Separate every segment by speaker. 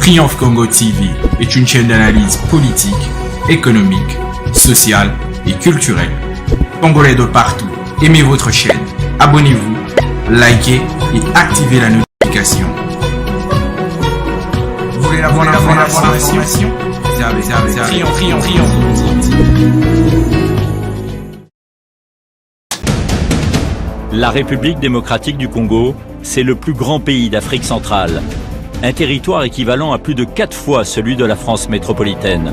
Speaker 1: Triomphe Congo TV est une chaîne d'analyse politique, économique, sociale et culturelle. Congolais de partout, aimez votre chaîne, abonnez-vous, likez et activez la notification. Vous voulez la bonne information? Triomphe TV.
Speaker 2: La République démocratique du Congo, c'est le plus grand pays d'Afrique centrale. Un territoire équivalent à plus de 4 fois celui de la France métropolitaine.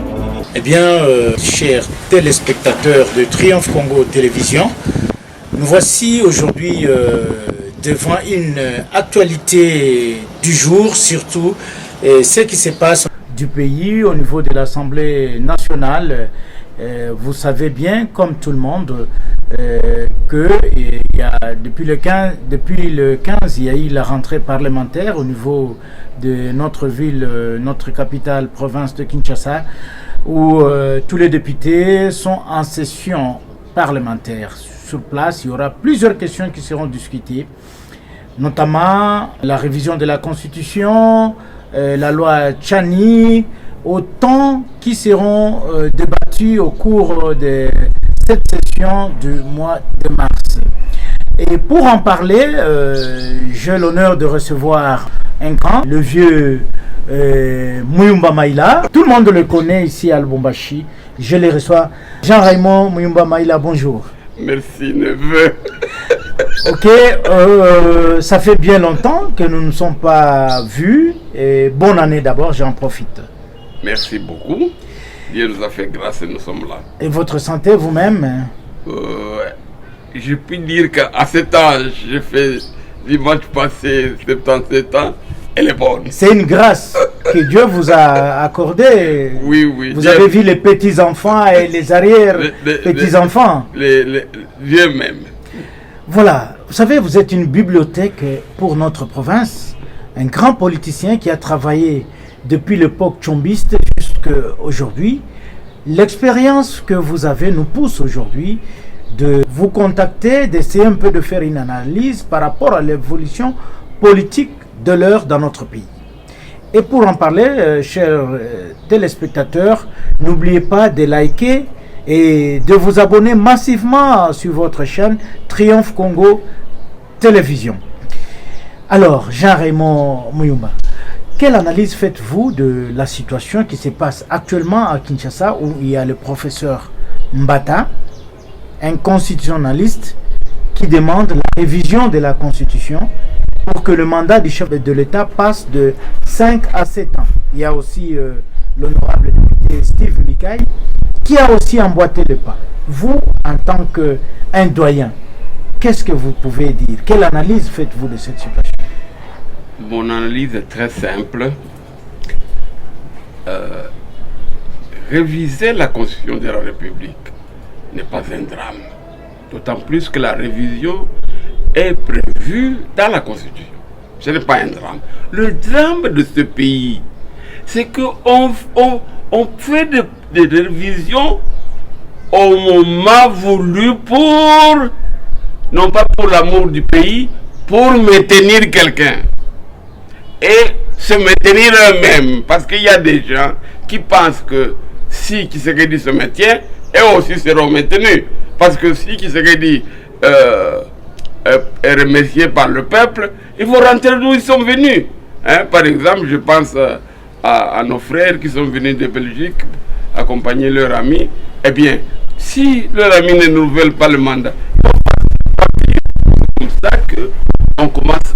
Speaker 3: Eh bien, chers téléspectateurs de Triomphe Congo Télévision, nous voici aujourd'hui devant une actualité du jour, surtout ce qui se passe du pays au niveau de l'Assemblée nationale. Vous savez bien, comme tout le monde, que depuis le 15, il y a eu la rentrée parlementaire au niveau de notre ville, notre capitale, province de Kinshasa, où tous les députés sont en session parlementaire. Sur place, il y aura plusieurs questions qui seront discutées, notamment la révision de la Constitution, la loi Tchani, autant qui seront débattus au cours de cette session du mois de mars. Et pour en parler, j'ai l'honneur de recevoir un grand, le vieux Muyumba Maïla. Tout le monde le connaît ici à Lubumbashi. Je le reçois. Jean-Raymond Muyumba Maïla, bonjour.
Speaker 4: Merci, neveu.
Speaker 3: Ok, ça fait bien longtemps que nous ne sommes pas vus. Et bonne année d'abord, j'en profite.
Speaker 4: Merci beaucoup. Dieu nous a fait grâce et nous sommes là.
Speaker 3: Et votre santé vous-même?
Speaker 4: Je puis dire qu'à cet âge, j'ai fait dimanche passé 77 ans, elle est bonne. C'est
Speaker 3: une grâce que Dieu vous a accordée.
Speaker 4: Oui, oui.
Speaker 3: Vous avez vu les petits-enfants et les arrière-petits-enfants.
Speaker 4: Les vieux même.
Speaker 3: Voilà. Vous savez, vous êtes une bibliothèque pour notre province. Un grand politicien qui a travaillé depuis l'époque tchombiste jusqu'à aujourd'hui. L'expérience que vous avez nous pousse aujourd'hui de vous contacter, d'essayer un peu de faire une analyse par rapport à l'évolution politique de l'heure dans notre pays. Et pour en parler, chers téléspectateurs, n'oubliez pas de liker et de vous abonner massivement sur votre chaîne Triomphe Congo Télévision. Alors, Jean-Raymond Muyumba, quelle analyse faites-vous de la situation qui se passe actuellement à Kinshasa, où il y a le professeur Mbata, un constitutionnaliste qui demande la révision de la Constitution pour que le mandat du chef de l'État passe de 5 à 7 ans. Il y a aussi l'honorable député Steve Mikaï qui a aussi emboîté le pas. Vous, en tant qu'un doyen, qu'est-ce que vous pouvez dire? Quelle analyse faites-vous de cette situation?
Speaker 4: Mon analyse est très simple. Réviser la Constitution de la République n'est pas un drame. D'autant plus que la révision est prévue dans la Constitution. Ce n'est pas un drame. Le drame de ce pays, c'est qu'on fait des révisions au moment voulu pour, non pas pour l'amour du pays, pour maintenir quelqu'un. Et se maintenir eux-mêmes. Parce qu'il y a des gens qui pensent que si Tshisekedi se maintient, eux aussi seront maintenus. Parce que si Tshisekedi est remercié par le peuple, il faut rentrer d'où ils sont venus. Hein? Par exemple, je pense à nos frères qui sont venus de Belgique accompagner leur ami. Eh bien, si leur ami ne renouvelle pas le mandat, c'est comme ça qu'on commence.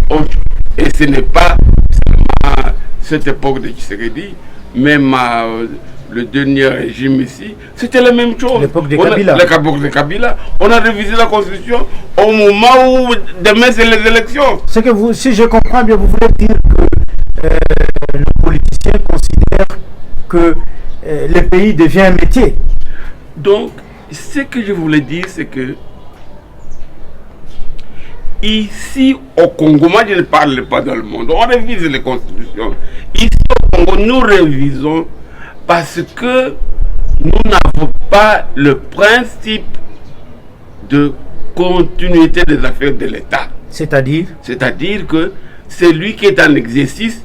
Speaker 4: Et ce n'est pas seulement cette époque de Tshisekedi, même le dernier régime ici, c'était la même chose.
Speaker 3: L'époque de Kabila.
Speaker 4: L'époque de Kabila. On a révisé la Constitution au moment où demain c'est les élections.
Speaker 3: C'est que vous, si je comprends bien, vous voulez dire que les politiciens considèrent que le pays devient un métier.
Speaker 4: Donc, ce que je voulais dire, c'est que ici au Congo, moi je ne parle pas dans le monde, on révise les constitutions. Ici au Congo, nous révisons parce que nous n'avons pas le principe de continuité des affaires de l'État.
Speaker 3: C'est-à-dire
Speaker 4: C'est-à-dire que celui qui est en exercice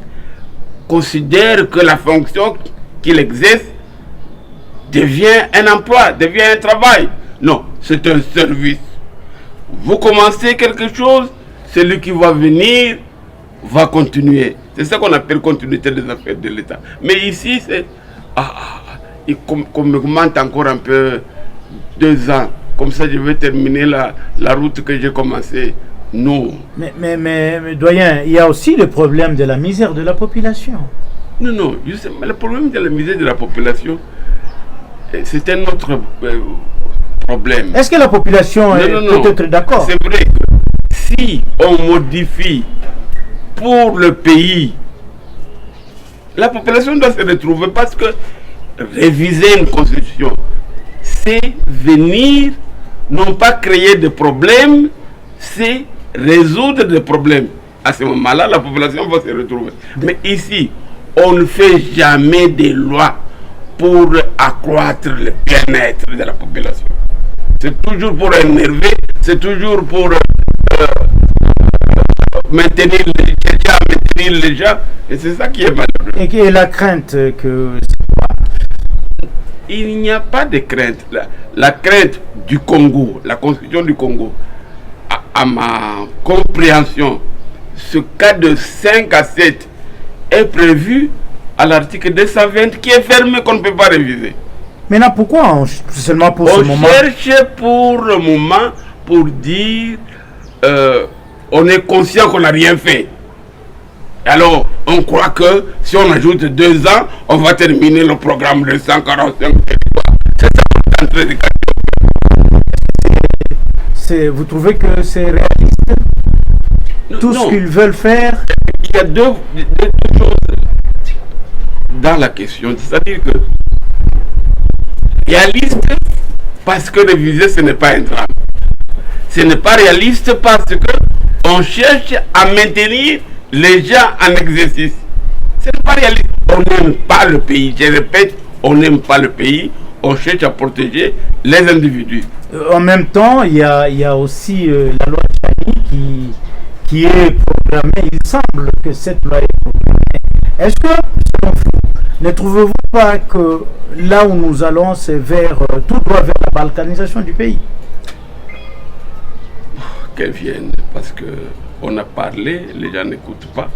Speaker 4: considère que la fonction qu'il exerce devient un emploi, devient un travail. Non, c'est un service. Vous commencez quelque chose, celui qui va venir va continuer. C'est ça qu'on appelle continuité des affaires de l'État. Mais ici, c'est... qu'on m'augmente encore un peu 2 ans. Comme ça, je vais terminer la route que j'ai commencée. Non.
Speaker 3: Mais, doyen, il y a aussi le problème de la misère de la population.
Speaker 4: Non, justement, le problème de la misère de la population, c'est un autre problème.
Speaker 3: Est-ce que la population peut être d'accord?
Speaker 4: C'est vrai que si on modifie pour le pays, la population doit se retrouver, parce que réviser une constitution, c'est venir, non pas créer des problèmes, c'est résoudre des problèmes. À ce moment-là, la population va se retrouver. Mais ici, on ne fait jamais des lois pour accroître le bien-être de la population. C'est toujours pour énerver, c'est toujours pour maintenir les gens, et c'est ça qui est malheureux.
Speaker 3: Et la crainte que...
Speaker 4: Il n'y a pas de crainte. La crainte du Congo, la constitution du Congo, à ma compréhension, ce cas de 5 à 7 est prévu à l'article 220 qui est fermé, qu'on ne peut pas réviser.
Speaker 3: Maintenant, pourquoi seulement pour ce moment?
Speaker 4: On cherche pour le moment pour dire on est conscient qu'on n'a rien fait. Alors, on croit que si on ajoute 2 ans, on va terminer le programme de 145 territoires. C'est ça qu'on est en train de
Speaker 3: cacher. Vous trouvez que c'est réaliste? Tout ce qu'ils veulent faire?
Speaker 4: Il y a deux choses dans la question. C'est-à-dire que réaliste, parce que réviser, ce n'est pas un drame. Ce n'est pas réaliste parce que on cherche à maintenir les gens en exercice. Ce n'est pas réaliste. On n'aime pas le pays. Je répète, on n'aime pas le pays. On cherche à protéger les individus.
Speaker 3: En même temps, il y a aussi la loi Tchani qui est programmée. Il semble que cette loi est programmée. Est-ce que, selon vous, ne trouvez-vous pas que là où nous allons, c'est tout droit vers la balkanisation du pays?
Speaker 4: Qu'elle vienne, parce que on a parlé, les gens n'écoutent pas.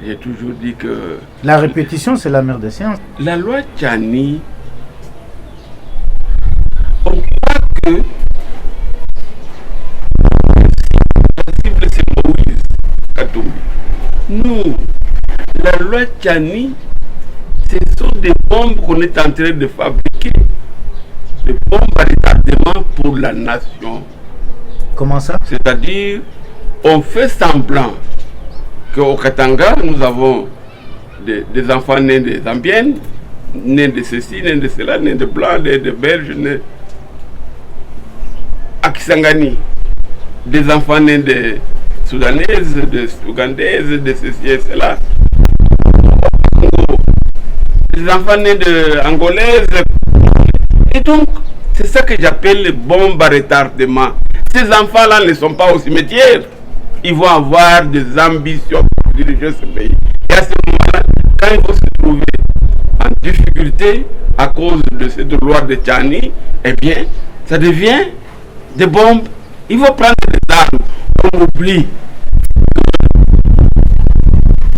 Speaker 4: J'ai toujours dit que...
Speaker 3: La répétition, c'est la mère des sciences.
Speaker 4: La loi Tchani, on croit que la cible c'est Moïse Katumbi. Nous, la loi Tchani, ce sont des bombes qu'on est en train de fabriquer. Des bombes à retardement pour la nation.
Speaker 3: Comment ça?
Speaker 4: C'est-à-dire, on fait semblant qu'au Katanga, nous avons des enfants nés des Zambiennes, nés de ceci, nés de cela, nés de Blancs, nés de Belges, nés à Kisangani, des enfants nés de Soudanaises, de Ougandaises, de ceci et cela, des enfants nés de Angolaises. Et donc, c'est ça que j'appelle les bombes à retardement. Ces enfants-là ne sont pas au cimetière. Ils vont avoir des ambitions pour diriger ce pays. Et à ce moment-là, quand ils vont se trouver en difficulté à cause de cette loi de Tchani, eh bien, ça devient des bombes. Ils vont prendre des armes. On oublie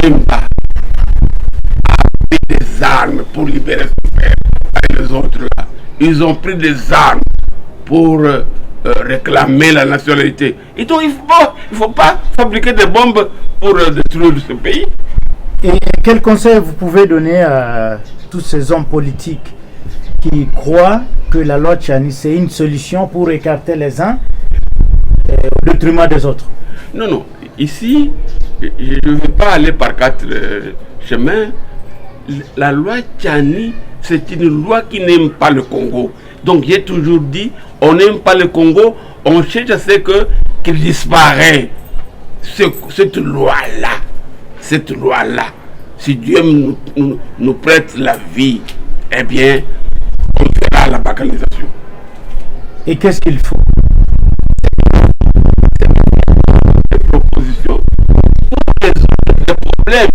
Speaker 4: que Pemba a pris des armes pour libérer son père. Et les autres là, ils ont pris des armes pour réclamer la nationalité. Et donc il ne faut pas fabriquer des bombes pour détruire ce pays.
Speaker 3: Et quel conseil vous pouvez donner à tous ces hommes politiques qui croient que la loi Tchani c'est une solution pour écarter les uns au détriment des autres?
Speaker 4: Non. Ici, je ne veux pas aller par 4 chemins. La loi Tchani, c'est une loi qui n'aime pas le Congo. Donc j'ai toujours dit, on n'aime pas le Congo, on cherche à ce qu'il disparaisse. Cette loi-là, si Dieu nous prête la vie, eh bien, on fera la balkanisation.
Speaker 3: Et qu'est-ce qu'il faut?
Speaker 4: Des propositions pour résoudre les problèmes.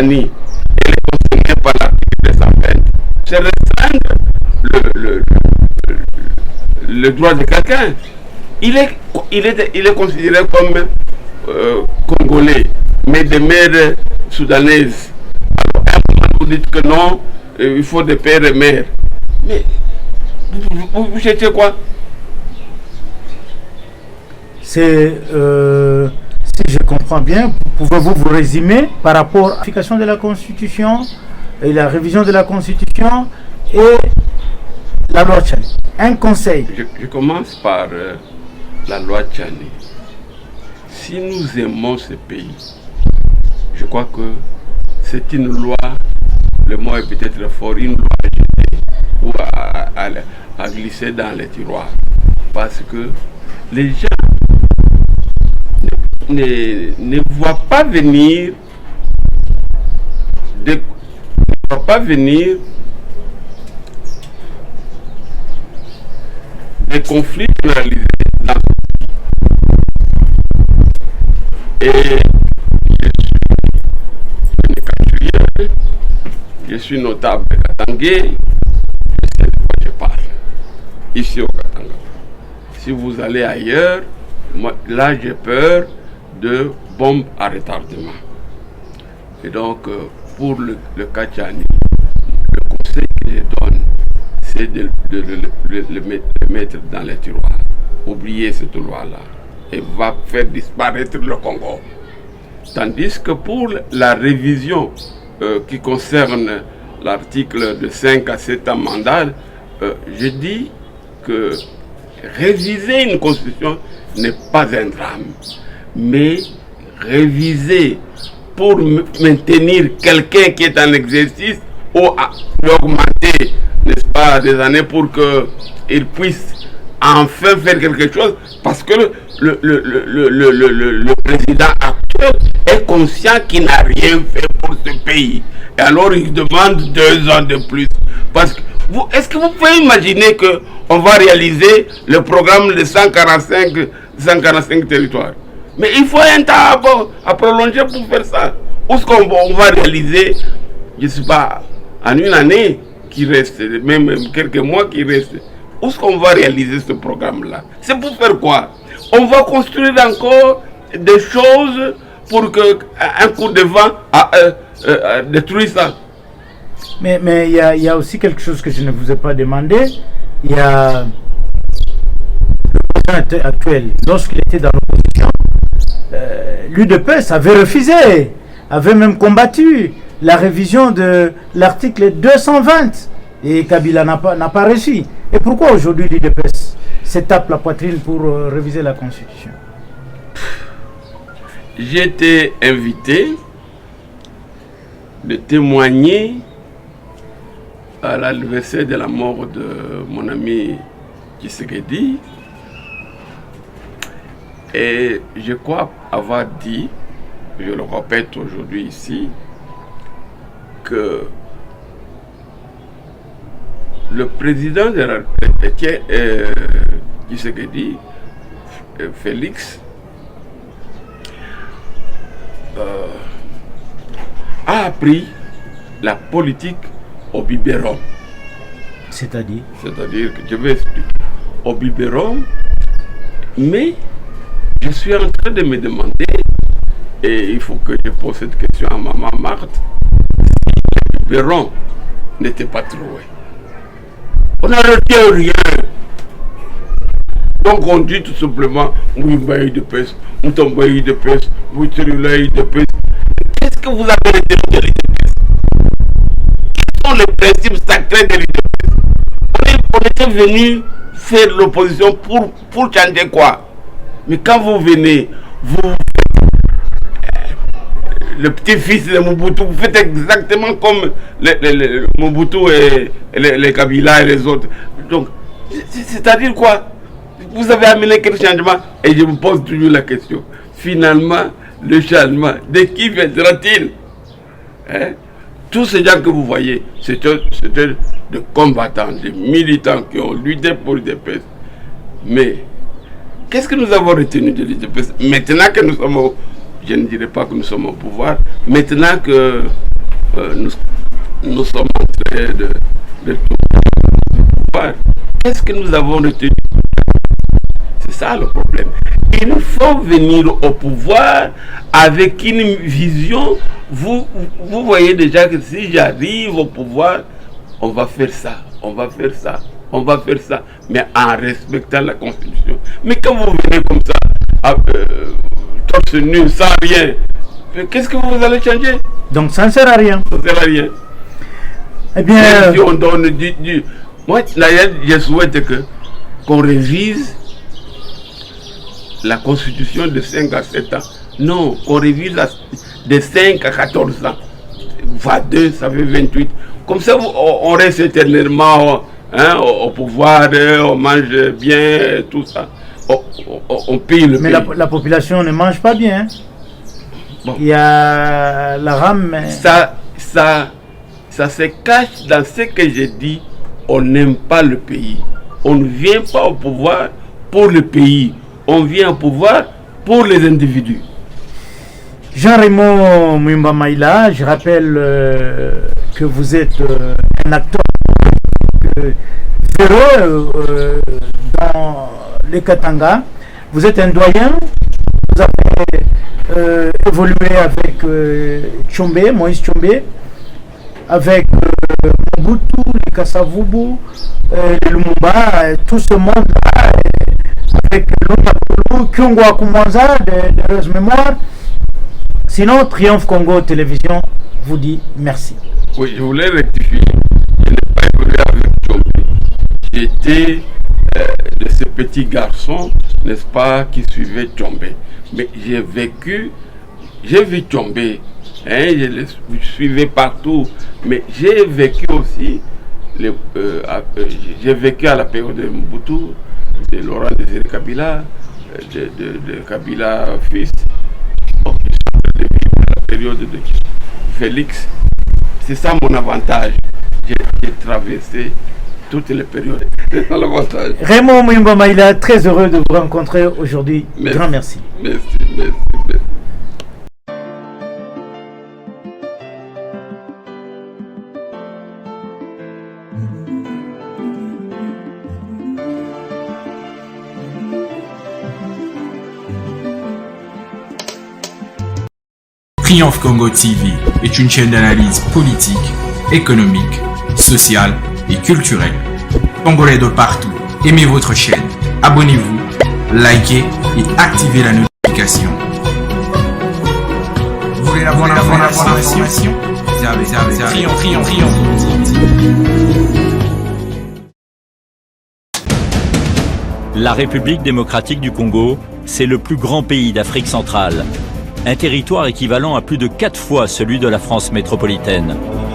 Speaker 4: Kachani est concerné par l'article 220, c'est restreindre le droit de quelqu'un. Il est considéré comme congolais, mais de mère soudanaise. Alors, à un moment, vous dites que non, il faut des pères et mères. Mais vous cherchez quoi?
Speaker 3: C'est, si je comprends bien, pouvez-vous vous résumer par rapport à l'application de la Constitution et la révision de la Constitution et la loi Tchani? Un conseil.
Speaker 4: Je commence par la loi Tchani. Si nous aimons ce pays, je crois que c'est une loi, le mot est peut-être fort, une loi à jeter ou à glisser dans les tiroirs. Parce que les gens ne voient pas venir des conflits généralisés dans le pays. Et je suis notable katangais, je sais de quoi je parle. Ici au Katanga. Si vous allez ailleurs, moi, là j'ai peur de bombes à retardement. Et donc, pour le Kachani, le conseil que je donne, c'est de le mettre dans les tiroirs. Oubliez cette loi-là. Et va faire disparaître le Congo. Tandis que pour la révision qui concerne l'article de 5 à 7 ans mandat, je dis que réviser une constitution n'est pas un drame. Mais réviser pour maintenir quelqu'un qui est en exercice ou augmenter, n'est-ce pas, des années pour qu'il puisse enfin faire quelque chose, parce que le président actuel est conscient qu'il n'a rien fait pour ce pays. Et alors il demande 2 ans de plus. Parce que est-ce que vous pouvez imaginer qu'on va réaliser le programme de 145 territoires? Mais il faut un temps à prolonger pour faire ça. Où est-ce qu'on va réaliser, je ne sais pas, en une année qui reste, même quelques mois qui restent, où est-ce qu'on va réaliser ce programme-là? C'est pour faire quoi? On va construire encore des choses pour qu'un coup de vent détruise ça.
Speaker 3: Mais il y a aussi quelque chose que je ne vous ai pas demandé. Il y a le président actuel, lorsqu'il était dans l'opposition, l'UDPS avait refusé, avait même combattu la révision de l'article 220 et Kabila n'a pas reçu. Et pourquoi aujourd'hui l'UDPS se tape la poitrine pour réviser la Constitution?
Speaker 4: J'ai été invité de témoigner à l'anniversaire de la mort de mon ami Tshisekedi. Et je crois avoir dit, je le répète aujourd'hui ici, que le président de la République, Tshisekedi, Félix, a appris la politique au biberon.
Speaker 3: C'est-à-dire
Speaker 4: que je vais expliquer. Au biberon, mais je suis en train de me demander, et il faut que je pose cette question à maman Marthe, si le biberon n'était pas trouvé. On n'a retenu rien. Donc on dit tout simplement, oui, bail de peste, nous tombons bail de peste, oui, celui-là de peste. Qu'est-ce que vous avez retenu de l'IDPS? Quels sont les principes sacrés de l'IDPS? On était venu faire l'opposition pour chanter quoi? Mais quand vous venez, vous le petit-fils de Mobutu, vous faites exactement comme les Mobutu et les Kabila et les autres. Donc, c'est-à-dire quoi? Vous avez amené quel changement? Et je vous pose toujours la question. Finalement, le changement, de qui viendra-t-il? Tous ces gens que vous voyez, c'était des combattants, des militants qui ont lutté pour l'UDPS. Mais, qu'est-ce que nous avons retenu de l'UDPS? Maintenant que nous sommes je ne dirais pas que nous sommes au pouvoir, maintenant que nous sommes en train de pouvoir. Qu'est-ce que nous avons retenu? C'est ça le problème. Il faut venir au pouvoir avec une vision. Vous voyez déjà que si j'arrive au pouvoir, on va faire ça, on va faire ça, on va faire ça, mais en respectant la Constitution. Mais quand vous venez comme ça, torse nu, sans rien, qu'est-ce que vous allez changer?
Speaker 3: Donc ça ne sert à rien.
Speaker 4: Ça ne sert à rien.
Speaker 3: Eh bien,
Speaker 4: si on donne moi, d'ailleurs, je souhaite qu'on révise la Constitution de 5 à 7 ans. Non, qu'on révise de 5 à 14 ans. 22, ça fait 28. Comme ça, on reste éternellement au pouvoir, on mange bien, tout ça. On paye le pays.
Speaker 3: Mais la population ne mange pas bien. Bon. Il y a la rame.
Speaker 4: Ça se cache dans ce que j'ai dit. On n'aime pas le pays. On ne vient pas au pouvoir pour le pays. On vient au pouvoir pour les individus.
Speaker 3: Jean-Raymond Muyumba Maïla, je rappelle que vous êtes un acteur véreux dans les Katanga. Vous êtes un doyen. Vous avez évolué avec Tchombe, Moïse Tchombe, avec Mobutu, les Kassavubu, les Lumumba, tout ce monde-là, avec Lomapolo, Kyongo Akumanza, de heureuse mémoire. Sinon, Triomphe Congo Télévision vous dit merci.
Speaker 4: Oui, je voulais rectifier. Je n'ai pas évolué avec Tchombe. J'étais de ces petits garçons, n'est-ce pas, qui suivaient Tchombe. Mais j'ai vu Tchombe. Je le suivais partout, mais j'ai vécu aussi, j'ai vécu à la période de Mobutu, de Laurent Désiré Kabila, de Kabila fils, donc je suis en train de vivre la période de Félix. C'est ça mon avantage, j'ai traversé toutes les périodes. C'est ça l'avantage.
Speaker 3: Raymond Muyumba Maïla, très heureux de vous rencontrer aujourd'hui. Grand merci.
Speaker 4: Merci.
Speaker 1: Triomphe Congo TV est une chaîne d'analyse politique, économique, sociale et culturelle. Congolais de partout, aimez votre chaîne, abonnez-vous, likez et activez la notification. Vous voulez la bonne information? Triomphe.
Speaker 2: La République démocratique du Congo, c'est le plus grand pays d'Afrique centrale. Un territoire équivalent à plus de 4 fois celui de la France métropolitaine.